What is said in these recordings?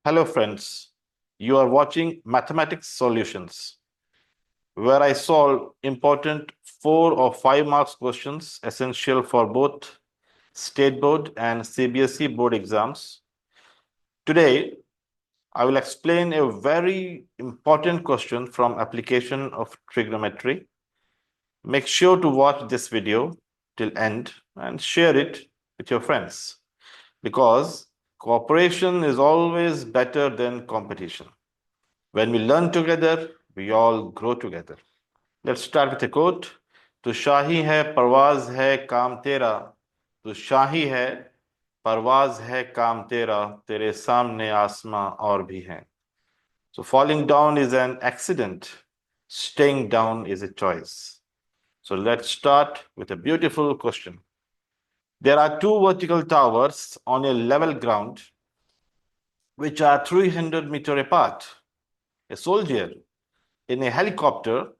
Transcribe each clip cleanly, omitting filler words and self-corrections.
Hello, friends. You are watching Mathematics Solutions, where I solve important 4 or 5 marks questions essential for both State Board and CBSE board exams. Today, I will explain a very important question from application of trigonometry. Make sure to watch this video till end and share it with your friends because cooperation is always better than competition. When we learn together, we all grow together. Let's start with a quote. तू शाही है परवाज है काम तेरा, तू शाही है परवाज है काम तेरा, तेरे सामने आसमां और भी हैं. So falling down is an accident. Staying down is a choice. So let's start with a beautiful question. There are two vertical towers on a level ground which are 300 meters apart. A soldier in a helicopter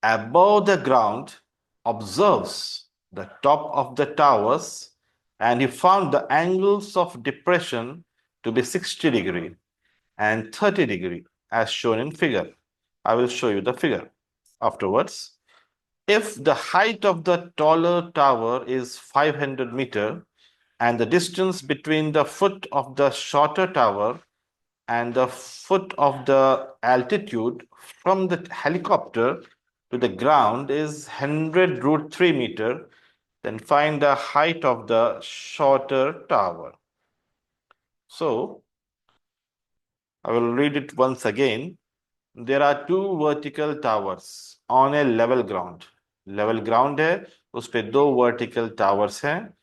above the ground observes the top of the towers and he found the angles of depression to be 60 degree and 30 degree as shown in figure. I will show you the figure afterwards. If the height of the taller tower is 500 meter and the distance between the foot of the shorter tower and the foot of the altitude from the helicopter to the ground is 100 root 3 meter, then find the height of the shorter tower. So, I will read it once again. There are two vertical towers on a level ground. Level ground है, उस पे दो vertical towers हैं,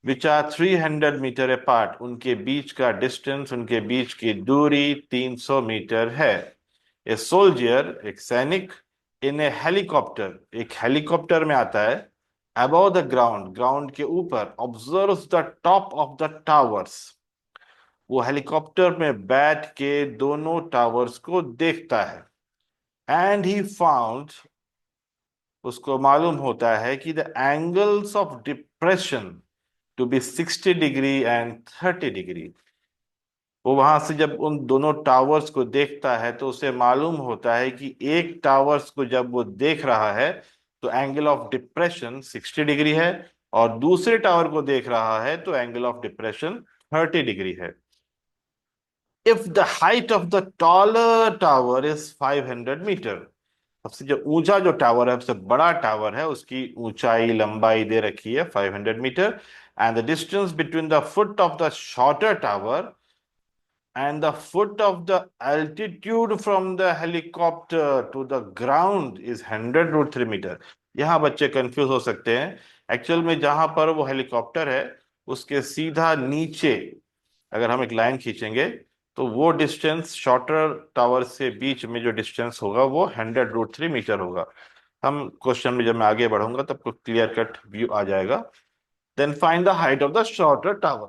which are 300 meter apart. उनके बीच का distance, उनके बीच की दूरी 300 मीटर है. A soldier, एक सैनिक, in a helicopter, एक हेलीकॉप्टर में आता है, above the ground, ground के ऊपर, observes the top of the towers. वो हेलीकॉप्टर में बैठ के दोनों टावर्स को देखता है. And he found, उसको मालूम होता है कि the angles of depression to be 60 degree and 30 degree. वो वहां से जब उन दोनों टावर्स को देखता है तो उसे मालूम होता है कि एक टावर्स को जब वो देख रहा है तो एंगल ऑफ डिप्रेशन 60 डिग्री है और दूसरे टावर को देख रहा है तो एंगल ऑफ डिप्रेशन 30 डिग्री है. If the height of the taller tower is 500 metre, सबसे जो ऊंचा जो टावर है, सबसे बड़ा टावर है, उसकी ऊंचाई लंबाई दे रखी है 500 metre and the distance between the foot of the shorter tower and the foot of the altitude from the helicopter to the ground is 100 root 3 metre. यहाँ बच्चे कंफ्यूज हो सकते हैं. एक्चुअल में जहां पर वो हेलीकॉप्टर है उसके सीधा नीचे अगर हम एक लाइन खींचेंगे तो वो डिस्टेंस शॉर्टर टावर से बीच में जो डिस्टेंस होगा वो 100 रूट 3 मीटर होगा. हम क्वेश्चन में जब मैं आगे बढ़ूंगा तब को क्लियर कट व्यू आ जाएगा. Then find the height of the shorter tower.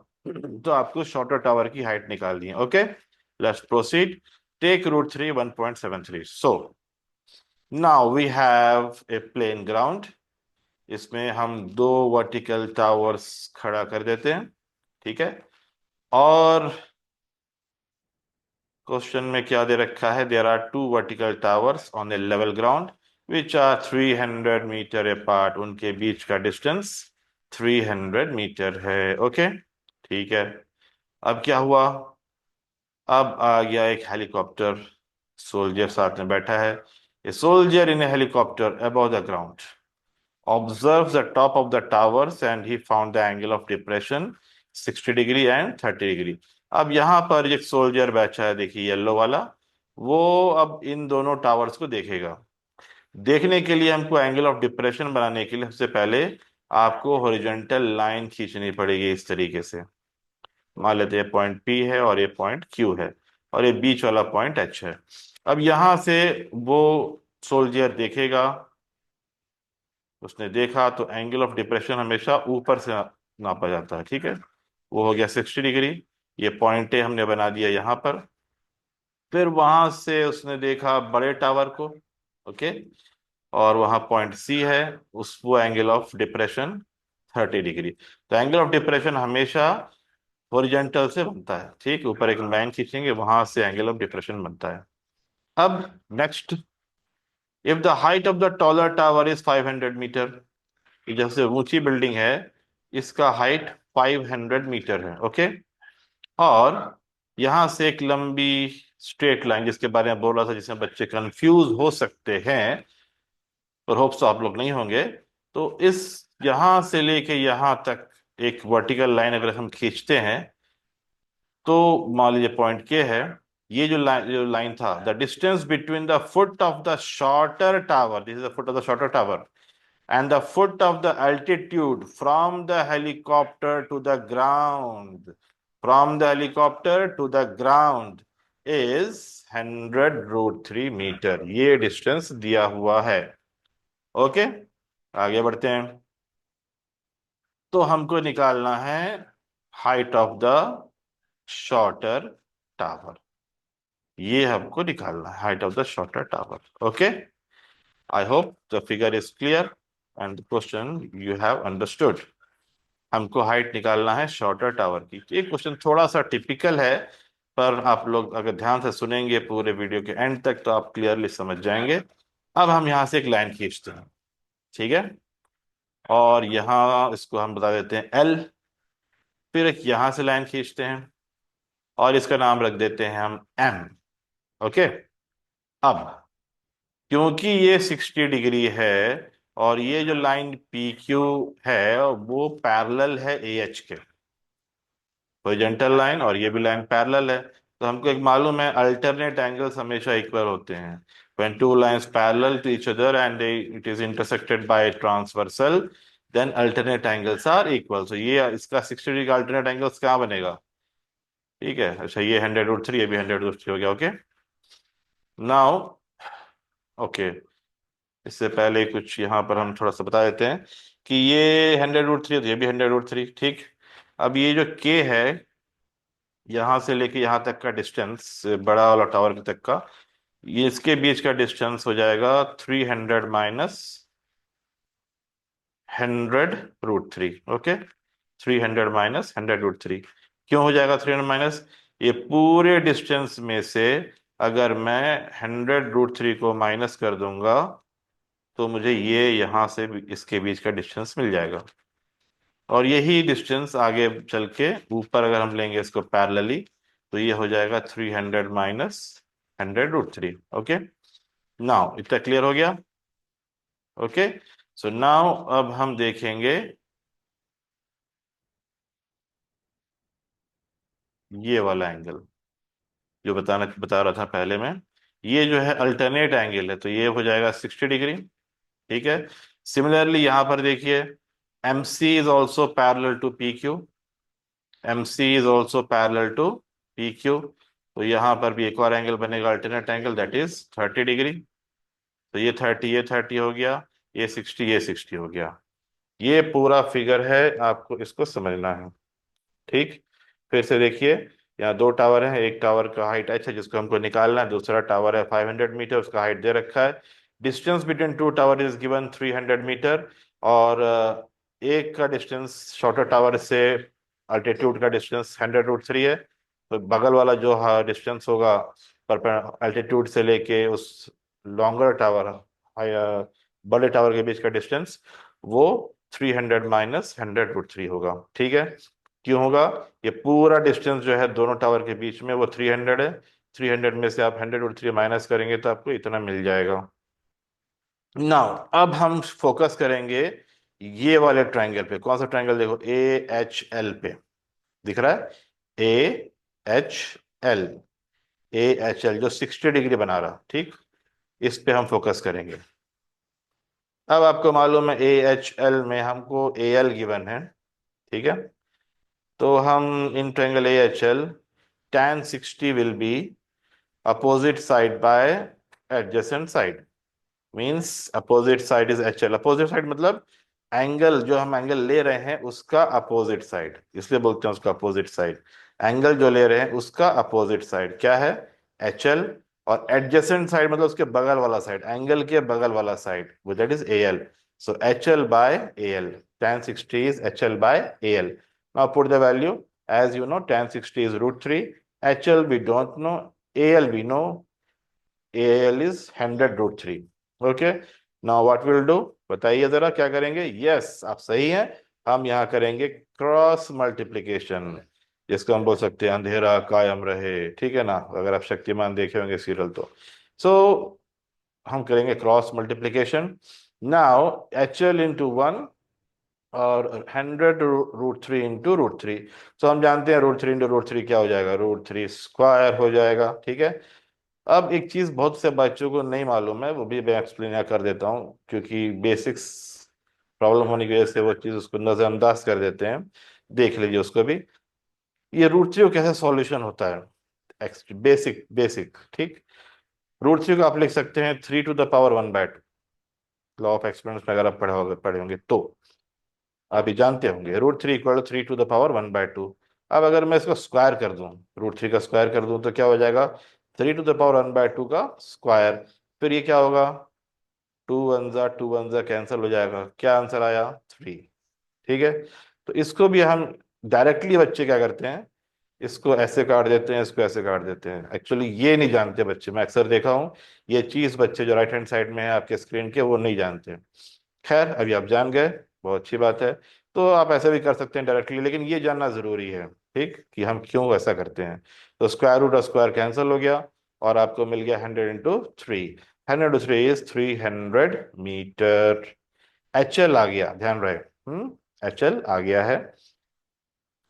तो आपको शॉर्टर टावर की हाइट निकालनी है. Okay, let's proceed. Take root 3 1.73. So now we have a plain ground. इसमें हम दो वर्टिकल टावर्स खड़ा कर देते हैं. ठीक है, और क्वेश्चन में क्या दे रखा है? There are two vertical towers on a level ground which are 300 metre apart. उनके बीच का डिस्टेंस 300 मीटर है. ओके, ठीक है. अब क्या हुआ? अब आ गया एक हेलीकॉप्टर, सोल्जर साथ में बैठा है. A soldier in A helicopter above the ground observes the top of the towers and he found the angle of depression 60 degree and 30 degree. अब यहाँ पर एक सोल्जर बैठा है, देखिए येलो वाला, वो अब इन दोनों टावर्स को देखेगा. देखने के लिए हमको एंगल ऑफ डिप्रेशन बनाने के लिए सबसे पहले आपको हॉरिजॉन्टल लाइन खींचनी पड़ेगी इस तरीके से. मान लेते हैं पॉइंट P है और ये पॉइंट Q है और ये बीच वाला पॉइंट H है. अब यहां से वो सोल्जर देखेगा, उसने देखा तो एंगल ऑफ डिप्रेशन हमेशा ऊपर से नापा जाता है. ठीक है, वो हो गया 60 डिग्री. ये पॉइंट ए हमने बना दिया यहाँ पर. फिर वहां से उसने देखा बड़े टावर को. ओके, और वहां पॉइंट सी है, उस वो एंगल ऑफ डिप्रेशन 30 डिग्री. तो एंगल ऑफ डिप्रेशन हमेशा हॉरिजॉन्टल से बनता है, ठीक, ऊपर एक लाइन खींचेंगे वहां से एंगल ऑफ डिप्रेशन बनता है। अब next, if the height of the taller tower is 500 metre, जैसे ऊंची बिल्डिंग है इसका हाइट 500 मीटर है, ओके। और यहां से एक लंबी स्ट्रेट लाइन जिसके बारे में बोल रहा था, जिसमें बच्चे कंफ्यूज हो सकते हैं, पर होप सो आप लोग नहीं होंगे। तो इस यहां से लेके यहां तक एक वर्टिकल लाइन अगर हम खींचते हैं, तो मान लीजिए पॉइंट के है, ये जो लाइन था, the distance between the foot of the shorter tower, this is the foot of the shorter tower, and the foot of the altitude from the helicopter to the ground, from the helicopter to the ground is 100 root 3 metre, ये distance दिया हुआ है, okay. आगे बढ़ते हैं। तो हमको निकालना है height of the shorter tower, ये हमको निकालना है height of the shorter tower, okay. I hope the figure is clear and the question you have understood. हमको हाइट निकालना है शॉर्टर टावर की। ये क्वेश्चन थोड़ा सा टिपिकल है, पर आप लोग अगर ध्यान से सुनेंगे पूरे वीडियो के एंड तक तो आप क्लियरली समझ जाएंगे। अब हम यहाँ से एक लाइन खींचते हैं, ठीक है, और यहाँ इसको हम बता देते हैं एल। फिर एक यहाँ से लाइन खींचते हैं और इसका नाम रख देते हैं हम एम, ओके। अब क्योंकि ये 60 डिग्री है और ये जो लाइन पी क्यू है वो पैरेलल है ए एच के, हॉरिजॉन्टल लाइन, और ये भी लाइन पैरेलल है, तो हमको एक मालूम है अल्टरनेट एंगल्स हमेशा इक्वल होते हैं। when two lines parallel to each other and it is intersected by transversal, then alternate angles are equal. so ये इसका 60 डिग्री का अल्टरनेट एंगल्स क्या बनेगा, ठीक है। अच्छा, ये 100 रूट 3, ये भी 100 रूट 3 हो गया, ओके। नाउ ओके, इससे पहले कुछ यहाँ पर हम थोड़ा सा बता देते हैं कि ये 100 रूट 3 ये भी 100 रूट 3, ठीक। अब ये जो के है यहाँ से लेके यहाँ तक का डिस्टेंस, बड़ा वाला टावर तक का, ये इसके बीच का डिस्टेंस हो जाएगा 300 minus 100 root 3, okay. 300 minus 100 root 3 क्यों हो जाएगा 300 माइनस, ये पूरे डिस्टेंस में से अगर मैं 100 रूट 3 को माइनस कर दूंगा तो मुझे ये यहाँ से इसके बीच का डिस्टेंस मिल जाएगा। और यही डिस्टेंस आगे चल के ऊपर अगर हम लेंगे इसको पैरेलली, तो ये हो जाएगा 300 माइनस 100 रूट 3, ओके। नाउ इतना क्लियर हो गया, ओके। सो नाउ अब हम देखेंगे ये वाला एंगल जो बता रहा था पहले में, ये जो है अल्टरनेट एंगल है, तो ये हो जाएगा 60 डिग्री, ठीक है। सिमिलरली यहां पर देखिए, M C is also parallel to P Q, M C is also parallel to P Q, तो यहां पर भी एक और एंगल बनेगा alternate angle, that is 30 degree. तो ये 30 हो गया, ये 60 हो गया। ये पूरा फिगर है, आपको इसको समझना है, ठीक। फिर से देखिए, यहाँ दो टावर हैं, एक टावर का हाइट h है जिसको हमको निकालना है, दूसरा टावर है 500 मीटर, उसका हाइट दे रखा है। Distance between two tower is given 300 metre, और एक का डिस्टेंस शॉर्टर टावर से अल्टीट्यूड का डिस्टेंस 100 रूट 3 है, तो बगल वाला जो डिस्टेंस होगा पर अल्टीट्यूड से लेके उस लॉन्गर टावर, बड़े टावर के बीच का डिस्टेंस, वो 300 माइनस 100 रूट 3 होगा, ठीक है। क्यों होगा, ये पूरा डिस्टेंस जो है दोनों टावर के बीच में वो 300 है, 300 में से आप 100 रूट 3 माइनस करेंगे तो आपको इतना मिल जाएगा। नाउ अब हम फोकस करेंगे ये वाले ट्रायंगल पे। कौन सा ट्रायंगल, देखो ए एच एल पे दिख रहा है, A H L, A H L जो 60 डिग्री बना रहा, ठीक, इस पे हम फोकस करेंगे। अब आपको मालूम है ए एच एल में हमको ए एल गिवन है, ठीक है। तो हम in triangle A H L tan 60 will be opposite side by adjacent side, means opposite side is HL। opposite side मतलब एंगल, जो हम एंगल ले रहे हैं उसका अपोजिट साइड, इसलिए बोलते हैं उसका अपोजिट साइड। एंगल जो ले रहे हैं उसका अपोजिट साइड क्या है, HL। और एडजेसेंट साइड मतलब उसके बगल वाला साइड, एंगल के बगल वाला साइड, वो that is AL। so HL by AL, tan 60 is HL by AL। now put the value, As you know, tan 60 is root 3. HL we don't know. AL we know. AL is 100 root 3. Okay. Now what we'll do? बताइए जरा क्या करेंगे? Yes, आप सही हैं. हम यहाँ करेंगे क्रॉस मल्टीप्लीकेशन, जिसको हम बोल सकते हैं अंधेरा कायम रहे. ठीक है ना, अगर आप शक्तिमान देखे होंगे सीरियल तो. सो हम करेंगे cross multiplication. Now HL into 1 और 100 रूट 3 इंटू रूट 3. तो हम जानते हैं रूट 3 इंटू रूट 3 क्या हो जाएगा? रूट 3 स्क्वायर हो जाएगा. ठीक है. अब एक चीज बहुत से बच्चों को नहीं मालूम है, वो भी मैं एक्सप्लेन कर देता हूँ, क्योंकि बेसिक्स प्रॉब्लम होने की वजह से वो चीज उसको नजरअंदाज कर देते हैं. देख लीजिए उसको भी. ये रूट 3 कैसे सॉल्यूशन होता है? Basic basic. ठीक. रूट 3 को आप लिख सकते हैं 3 to the power 1/2. Law of experiments में अगर आप पढ़े होंगे तो अभी जानते होंगे. Root 3 = 3 to the power 1/2. अब अगर मैं इसको स्क्वायर कर दूं, रूट 3 का स्क्वायर कर दूं, तो क्या हो जाएगा? 3 to the power 1/2 का स्क्वायर. फिर ये क्या होगा? टू वन जा कैंसिल हो जाएगा. क्या आंसर आया? 3. ठीक है. तो इसको भी हम डायरेक्टली बच्चे क्या करते हैं, इसको ऐसे काट देते हैं, इसको ऐसे काट देते हैं. एक्चुअली ये नहीं जानते बच्चे, मैं अक्सर देखा हूँ ये चीज बच्चे जो राइट हैंड साइड में है आपके स्क्रीन के, वो नहीं जानते. खैर, अभी आप जान गए, बहुत अच्छी बात है. तो आप ऐसे भी कर सकते हैं डायरेक्टली, लेकिन ये जानना जरूरी है, ठीक, कि हम क्यों ऐसा करते हैं. तो स्क्वायर रूट और स्क्वायर कैंसिल हो गया और आपको मिल गया 100 into 3. 100 into 3 is 300 metre. HL आ गया, ध्यान रहे. HL आ गया है.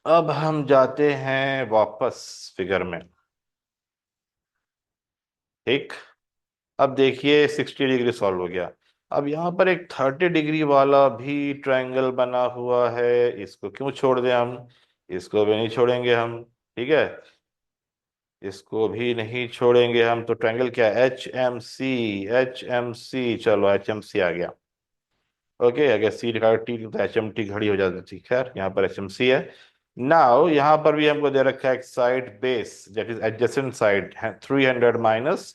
अब हम जाते हैं वापस फिगर में. ठीक. अब देखिए 60 डिग्री सॉल्व हो गया. अब यहाँ पर एक 30 डिग्री वाला भी ट्रायंगल बना हुआ है. इसको क्यों छोड़ दें हम? इसको भी नहीं छोड़ेंगे हम. ठीक है. इसको भी नहीं छोड़ेंगे हम. तो ट्रायंगल क्या है? HMC. HMC, चलो HMC आ गया. ओके, अगर सी लिखा टी तो HMT घड़ी हो जाती थी. खैर, यहाँ पर HMC है. नाउ यहाँ पर भी हमको दे रखा है एक side base, that is adjacent side, 300 minus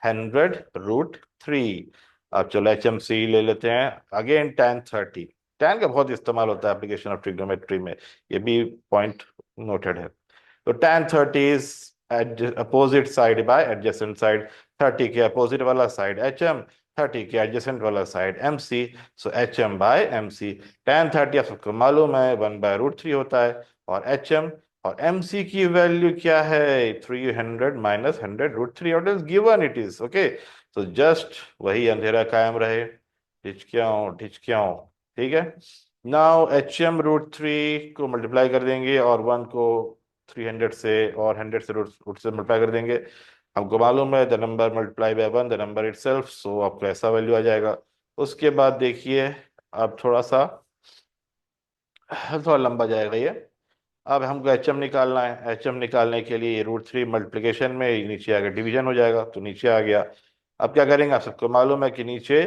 100 root 3. अब चलो HMC ले लेते हैं. Again tan 30. tan का बहुत इस्तेमाल होता है एप्लीकेशन ऑफ ट्रिग्नोमेट्री में, ये भी पॉइंट नोटेड है. तो tan 30 is opposite side by adjacent side. 30 के अपोजिट वाला साइड HM, 30 के एडजेसेंट वाला साइड MC. सो HM/MC. tan 30 आप सबको मालूम है 1/√3 होता है. और HM और MC की वैल्यू क्या है? 300 माइनस 100 रूट 3. और is given, it is okay. तो जस्ट वही अंधेरा कायम रहे, ढिचकियाओं ढिचकियाओं. ठीक है. नाउ HM√3 को मल्टीप्लाई कर देंगे और 1 को 300 से और 100 से रूट रूट से मल्टीप्लाई कर देंगे. हमको मालूम है the number multiply by 1 the number itself. So आपको ऐसा वैल्यू आ जाएगा. उसके बाद देखिए, अब थोड़ा लंबा जाएगा ये. अब हमको HM निकालना है. HM निकालने के लिए रूट 3 मल्टीप्लिकेशन में नीचे आगे डिवीजन हो जाएगा, तो नीचे आ गया. अब क्या करेंगे? आप सबको मालूम है कि नीचे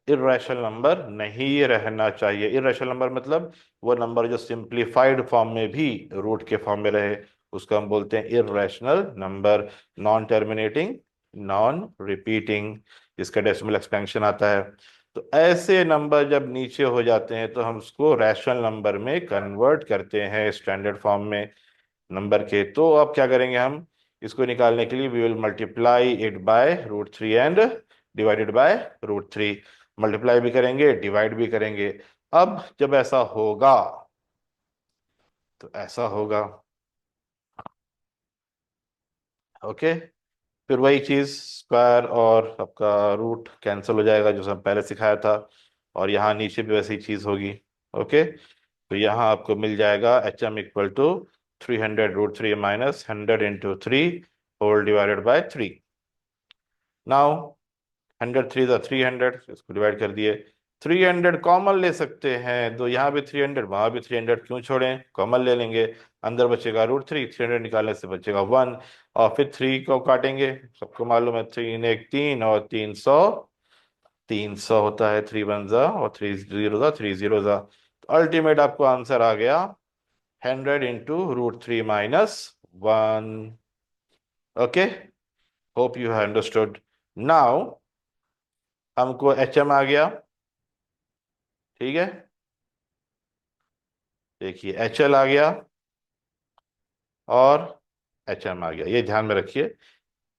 इर्रेशनल नंबर नहीं रहना चाहिए. इर्रेशनल नंबर मतलब वो नंबर जो सिंप्लीफाइड फॉर्म में भी रूट के फॉर्म में रहे, उसको हम बोलते हैं irrational number. Non terminating, non repeating, जिसका डेसिमल एक्सपेंशन आता है. तो ऐसे नंबर जब नीचे हो जाते हैं तो हम उसको रैशनल नंबर में कन्वर्ट करते हैं, स्टैंडर्ड फॉर्म में नंबर के. तो अब क्या करेंगे हम? इसको निकालने के लिए we will multiply it by root 3 and divided by root 3. Multiply भी करेंगे, डिवाइड भी करेंगे. अब जब ऐसा होगा तो ऐसा होगा. ओके. फिर वही चीज, स्क्वायर और आपका रूट कैंसिल हो जाएगा, जो हम पहले सिखाया था. और यहाँ नीचे भी वैसी चीज होगी. ओके. तो यहाँ आपको मिल जाएगा HM = 300 root 3 minus 100 into 3 whole divided by 3. Now 100 3 × 300, इसको डिवाइड कर दिए. 300 कॉमन ले सकते हैं, तो यहाँ भी 300, वहां भी 300, क्यों छोड़ें, कॉमन ले लेंगे. अंदर बचेगा रूट 3, 300 निकालने से बचेगा 1. और फिर 3 को काटेंगे. सबको मालूम है 3 1 3 और 300. 300 होता है. 3 1 और 3 0 तो अल्टीमेट आपको आंसर आ गया 100 into root 3 minus 1. Okay. Hope you have understood. Now हमको HM आ गया. ठीक है. देखिए HL आ गया. और एच एम आ गया। ये ध्यान में रखिए,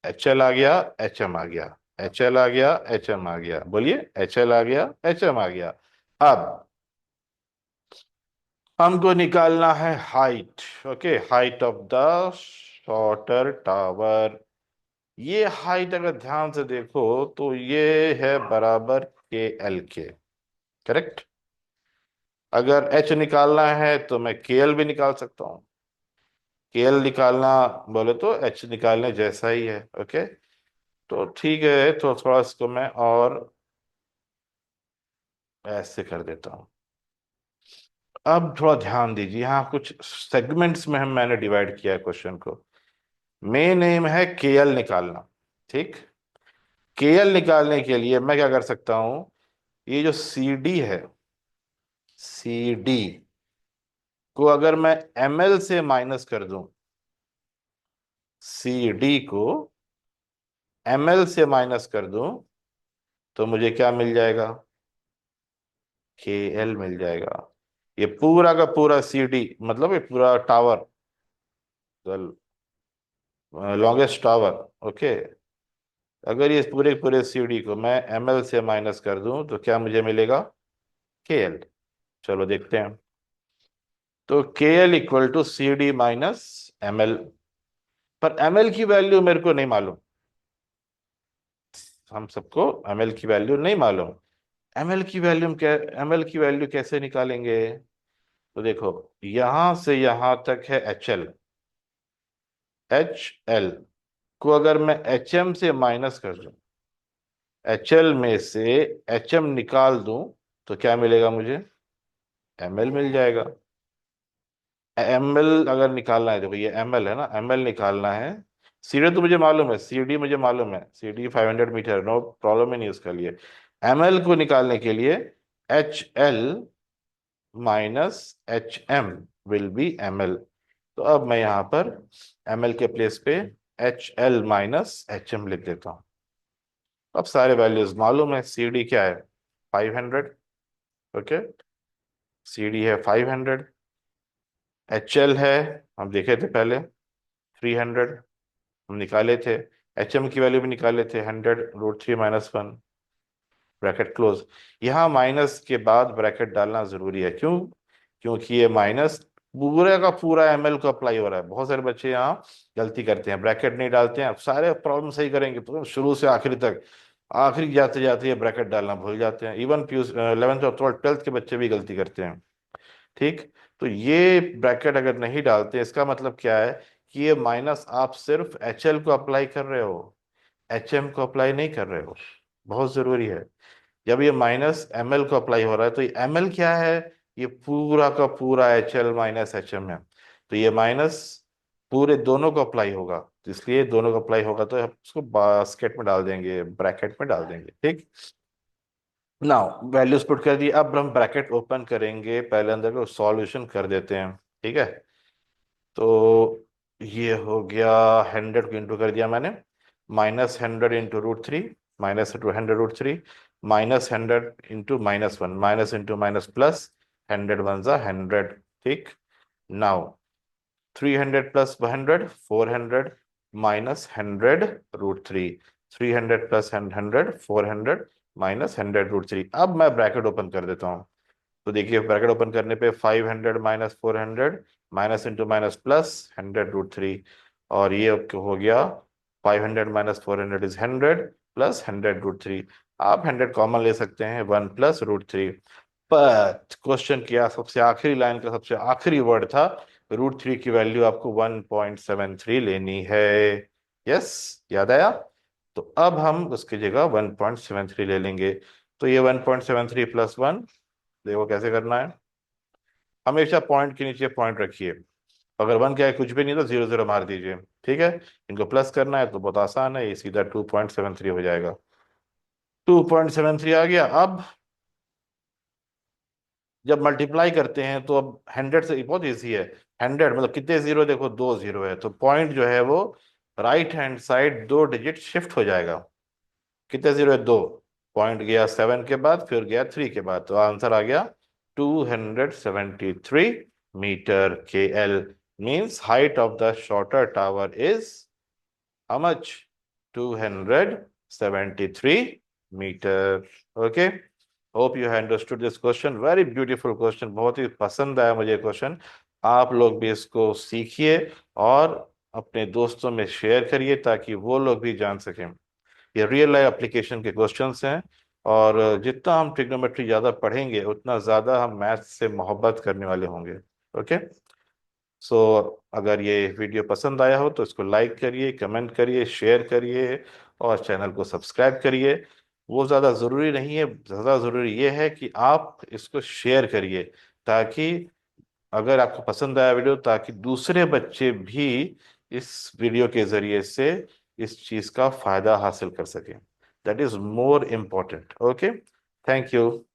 एच एल आ गया, एच एम आ गया, एच एल आ गया, एच एम आ गया। बोलिए, एच एल आ गया, एच एम आ गया। अब हमको निकालना है height. Okay, height of the shorter tower. ये हाइट अगर ध्यान से देखो तो ये है बराबर के एल के। करेक्ट। अगर एच निकालना है तो मैं के एल भी निकाल सकता हूँ। के एल निकालना बोले तो एच निकालने जैसा ही है। ओके, तो ठीक है, तो थोड़ा इसको मैं और ऐसे कर देता हूँ। अब थोड़ा ध्यान दीजिए, यहाँ कुछ सेगमेंट्स में हम मैंने डिवाइड किया है क्वेश्चन को। मेन एम है के एल निकालना। ठीक, के एल निकालने के लिए मैं क्या कर सकता हूँ, ये जो सी डी है, सी डी को अगर मैं एम एल से माइनस कर दूं, सी डी को एम एल से माइनस कर दूं, तो मुझे क्या मिल जाएगा, के एल मिल जाएगा। ये पूरा का पूरा सी डी, मतलब ये पूरा टावर, लॉन्गेस्ट टावर। ओके, अगर ये पूरे पूरे सीडी को मैं एम एल से माइनस कर दूं तो क्या मुझे मिलेगा, के एल। चलो देखते हैं। तो K L equal to C D minus M L. पर एम एल की वैल्यू मेरे को नहीं मालूम, हम सबको एम एल की वैल्यू नहीं मालूम। एम एल की वैल्यू क्या, एम एल की वैल्यू कैसे निकालेंगे। तो देखो, यहां से यहां तक है एच एल। एच एल को अगर मैं एच एम से माइनस कर दूं, एच एल में से एच एम निकाल दूं, तो क्या मिलेगा मुझे, एम एल मिल जाएगा। एम एल अगर निकालना है, देखो ये एम एल है ना, एम एल निकालना है। सी डी तो मुझे मालूम है, सी डी मुझे मालूम है, C D 500 metre, no problem ही नहीं उसके लिए। एम एल को निकालने के लिए H L minus H M will be M L. तो अब मैं यहाँ पर एम एल के प्लेस पे H L minus H M लिख देता हूँ। अब सारे वैल्यूज मालूम है, सी डी क्या है, 500। ओके, सी डी है 500, एच एल है, हम देखे थे पहले, 300, हम निकाले थे। एच एम की वैल्यू भी निकाले थे, 100√3 - 1, ब्रैकेट क्लोज। यहाँ माइनस के बाद ब्रैकेट डालना जरूरी है, क्यों, क्योंकि ये माइनस पूरे का पूरा एम एल को अप्लाई हो रहा है। बहुत सारे बच्चे यहाँ गलती करते हैं, ब्रैकेट नहीं डालते हैं। अब सारे प्रॉब्लम सही करेंगे तो शुरू से आखिरी तक, आखिरी जाते जाते ये ब्रैकेट डालना भूल जाते हैं। इवन पी 11th और 12th के बच्चे भी गलती करते हैं। ठीक, तो ये ब्रैकेट अगर नहीं डालते, इसका मतलब क्या है कि ये माइनस आप सिर्फ एच एल को अप्लाई कर रहे हो, एच एम को अप्लाई नहीं कर रहे हो। बहुत जरूरी है। जब ये माइनस एम एल को अप्लाई हो रहा है, तो एम एल क्या है, ये पूरा का पूरा H L minus H M है। तो ये माइनस पूरे दोनों को अप्लाई होगा, तो इसलिए दोनों को अप्लाई होगा तो हम उसको बास्केट में डाल देंगे, ब्रैकेट में डाल देंगे। ठीक, नाउ वैल्यूज पुट कर दी। अब हम ब्रैकेट ओपन करेंगे, पहले अंदर को सॉल्यूशन कर देते हैं। ठीक है, तो ये हो गया, 100 को इंटू कर दिया मैंने, -100 × √3, -100 √3, -100 × -1, माइनस इंटू माइनस प्लस, 100 × 1 = 100। ठीक, नाउ 300 + 100, 400, -100 √3, 300 + 100, 400, -100 √3। अब मैं ब्रैकेट ओपन कर देता हूँ। तो देखिए, ब्रैकेट ओपन करने पे 500 - 400, माइनस इंटू माइनस प्लस, 100 √3। और ये हो गया 500 - 400 इज 100 प्लस 100 √3। आप 100 कॉमन ले सकते हैं, 1 + √3। पर क्वेश्चन किया, सबसे आखिरी लाइन का सबसे आखिरी वर्ड था, √3 की वैल्यू आपको 1.73 लेनी है। यस, याद आया। तो अब हम उसकी जगह 1.73 ले लेंगे। तो ये 1.73 + 1, देखो कैसे करना है। हमेशा पॉइंट के नीचे पॉइंट रखिए। अगर 1 क्या है, कुछ भी नहीं, तो 0 0 मार दीजिए। ठीक है, इनको प्लस करना है तो बहुत आसान है, ये सीधा 2.73 हो जाएगा। 2.73 आ गया। अब जब मल्टीप्लाई करते हैं तो अब 100 से बहुत इजी है। 100 मतलब कितने जीरो, देखो 2 जीरो है, तो पॉइंट जो है वो right hand side 2 digit shift हो जाएगा। कितने जीरो है, 2। पॉइंट गया 7 के बाद, फिर गया 3 के बाद, तो आंसर आ गया 273 मीटर के L. means height of the shorter tower is how much? 273 meter. Okay. Hope you have understood this question. Very beautiful question. बहुत ही पसंद आया मुझे क्वेश्चन. आप लोग भी इसको सीखिए और अपने दोस्तों में शेयर करिए ताकि वो लोग भी जान सकें. ये रियल लाइफ एप्लीकेशन के क्वेश्चंस हैं और जितना हम ट्रिग्नोमेट्री ज्यादा पढ़ेंगे उतना ज्यादा हम मैथ से मोहब्बत करने वाले होंगे. ओके. सो अगर ये वीडियो पसंद आया हो तो इसको लाइक करिए, कमेंट करिए, शेयर करिए और चैनल को सब्सक्राइब करिए. वो ज़्यादा ज़रूरी नहीं है, ज़्यादा ज़रूरी ये है कि आप इसको शेयर करिए ताकि अगर आपको पसंद आया वीडियो ताकि दूसरे बच्चे भी इस वीडियो के ज़रिए से इस चीज़ का फायदा हासिल कर सकें. That is more important. Okay. Thank you.